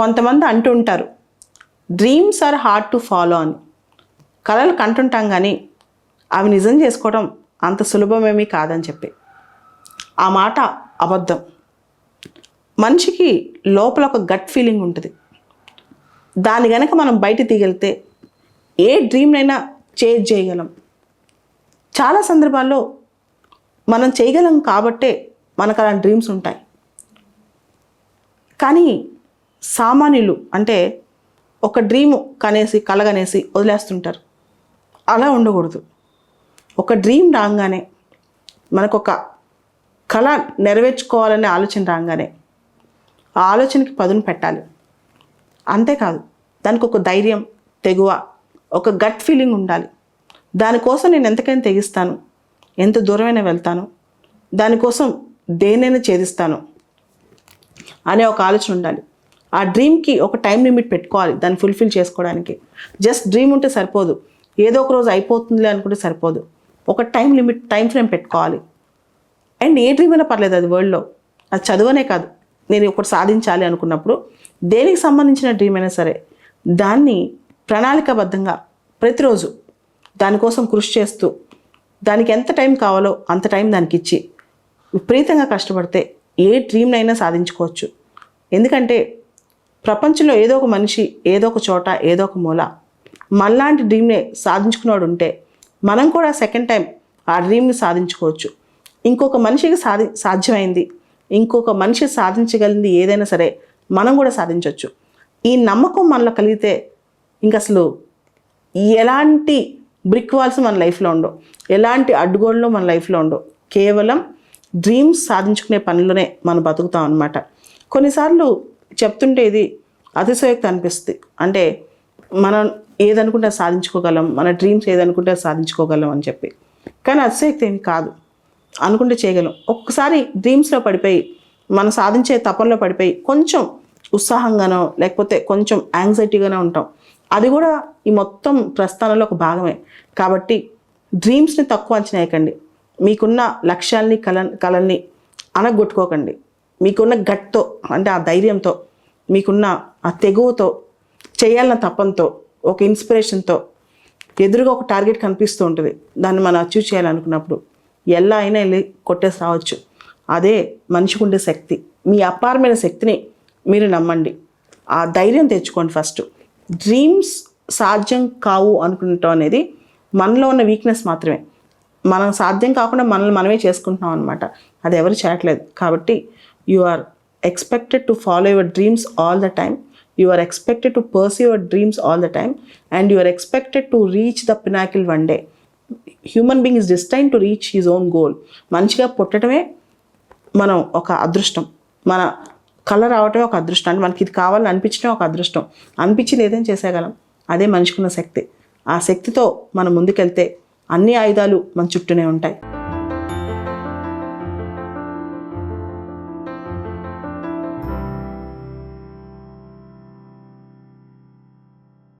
కొంతమంది అంటూ ఉంటారు, dreams are hard to follow అని. కలలు కంటుంటాం కానీ అవి నిజం చేసుకోవడం అంత సులభమేమీ కాదని చెప్పి. ఆ మాట అబద్ధం. మనిషికి లోపల ఒక గట్ ఫీలింగ్ ఉంటుంది. దాన్ని కనుక మనం బయట తీయగలిగితే ఏ డ్రీమ్నైనా చేజ్ చేయగలం. చాలా సందర్భాల్లో మనం చేయగలం కాబట్టే మనకు అలాంటి డ్రీమ్స్ ఉంటాయి. కానీ సామాన్యులు అంటే ఒక డ్రీము కలగనేసి వదిలేస్తుంటారు. అలా ఉండకూడదు. ఒక డ్రీమ్ రాగానే, మనకు ఒక కళ నెరవేర్చుకోవాలనే ఆలోచన రాగానే ఆ ఆలోచనకి పదును పెట్టాలి. అంతేకాదు, దానికి ఒక ధైర్యం, తెగువ, ఒక గట్ ఫీలింగ్ ఉండాలి. దానికోసం నేను ఎంతకైనా తెగిస్తాను, ఎంత దూరమైనా వెళ్తాను, దానికోసం దేనైనా ఛేదిస్తాను అనే ఒక ఆలోచన ఉండాలి. ఆ డ్రీమ్కి ఒక టైం లిమిట్ పెట్టుకోవాలి దాన్ని ఫుల్ఫిల్ చేసుకోవడానికి. జస్ట్ డ్రీమ్ ఉంటే సరిపోదు, ఏదో ఒక రోజు అయిపోతుందిలే అనుకుంటే సరిపోదు. ఒక టైం ఫ్రేమ్ పెట్టుకోవాలి. అండ్ ఏ డ్రీమ్ అయినా పర్లేదు, అది వరల్డ్లో, అది చదువనే కాదు, నేను ఒకటి సాధించాలి అనుకున్నప్పుడు దేనికి సంబంధించిన డ్రీమ్ అయినా సరే దాన్ని ప్రణాళికాబద్ధంగా ప్రతిరోజు దానికోసం కృషి చేస్తూ దానికి ఎంత టైం కావాలో అంత టైం దానికి ఇచ్చి విపరీతంగా కష్టపడితే ఏ డ్రీమ్నైనా సాధించుకోవచ్చు. ఎందుకంటే ప్రపంచంలో ఏదో ఒక మనిషి ఏదో ఒక చోట ఏదో ఒక మూల మనలాంటి డ్రీమ్నే సాధించుకున్నాడు ఉంటే మనం కూడా సెకండ్ టైం ఆ డ్రీమ్ని సాధించుకోవచ్చు. ఇంకొక మనిషికి సాధ్యమైంది, ఇంకొక మనిషి సాధించగలిగింది ఏదైనా సరే మనం కూడా సాధించవచ్చు. ఈ నమ్మకం మనలో కలిగితే ఇంక అసలు ఎలాంటి బ్రిక్ వాల్స్ మన లైఫ్లో ఉండవు, ఎలాంటి అడ్డుగోళ్ళు మన లైఫ్లో ఉండవు. కేవలం డ్రీమ్స్ సాధించుకునే పనిలోనే మనం బతుకుతాం అన్నమాట. కొన్నిసార్లు చెప్తుంటే ఇది అతిశయోక్తి అనిపిస్తుంది. అంటే మనం ఏదనుకుంటే సాధించుకోగలం, మన డ్రీమ్స్ ఏదనుకుంటే సాధించుకోగలం అని చెప్పి. కానీ అతిశయోక్తి ఏమి కాదు, అనుకుంటే చేయగలం. ఒక్కసారి డ్రీమ్స్లో పడిపోయి మనం సాధించే తపనలో పడిపోయి కొంచెం ఉత్సాహంగానో లేకపోతే కొంచెం యాంగ్జైటీగానో ఉంటాం. అది కూడా ఈ మొత్తం ప్రస్థానంలో ఒక భాగమే. కాబట్టి డ్రీమ్స్ని తక్కువ అంచనా వేయకండి. మీకున్న లక్ష్యాల్ని కలల్ని అనగొట్టుకోకండి. మీకున్న గట్తో అంటే ఆ ధైర్యంతో, మీకున్న ఆ తెగువతో, చేయాలన్న తపంతో, ఒక ఇన్స్పిరేషన్తో ఎదురుగా ఒక టార్గెట్ కనిపిస్తూ ఉంటుంది. దాన్ని మనం అచీవ్ చేయాలనుకున్నప్పుడు ఎలా అయినా వెళ్ళి కొట్టేసి రావచ్చు. అదే మనిషికి ఉండే శక్తి. మీ అపారమైన శక్తిని మీరు నమ్మండి. ఆ ధైర్యం తెచ్చుకోండి. ఫస్ట్ డ్రీమ్స్ సాధ్యం కావు అనుకుంటాం అనేది మనలో ఉన్న వీక్నెస్ మాత్రమే. మనం సాధ్యం కాకుండా మనల్ని మనమే చేసుకుంటున్నాం అనమాట. అది ఎవరు చేయట్లేదు. కాబట్టి you are expected to follow your dreams all the time. You are expected to pursue your dreams all the time, and you are expected to reach the pinnacle one day. Human being is destined to reach his own goal. మంచిగా పుట్టడమే మనం ఒక అదృష్టం, మన కళ రావటమే ఒక అదృష్టం. అంటే మనకి ఇది కావాలని అనిపించడమే ఒక అదృష్టం. అనిపించింది ఏదైనా చేసేయగలం. అదే మనిషికున్న శక్తి. ఆ శక్తితో మనం ముందుకెళ్తే అన్ని ఆయుధాలు మన చుట్టూనే ఉంటాయి.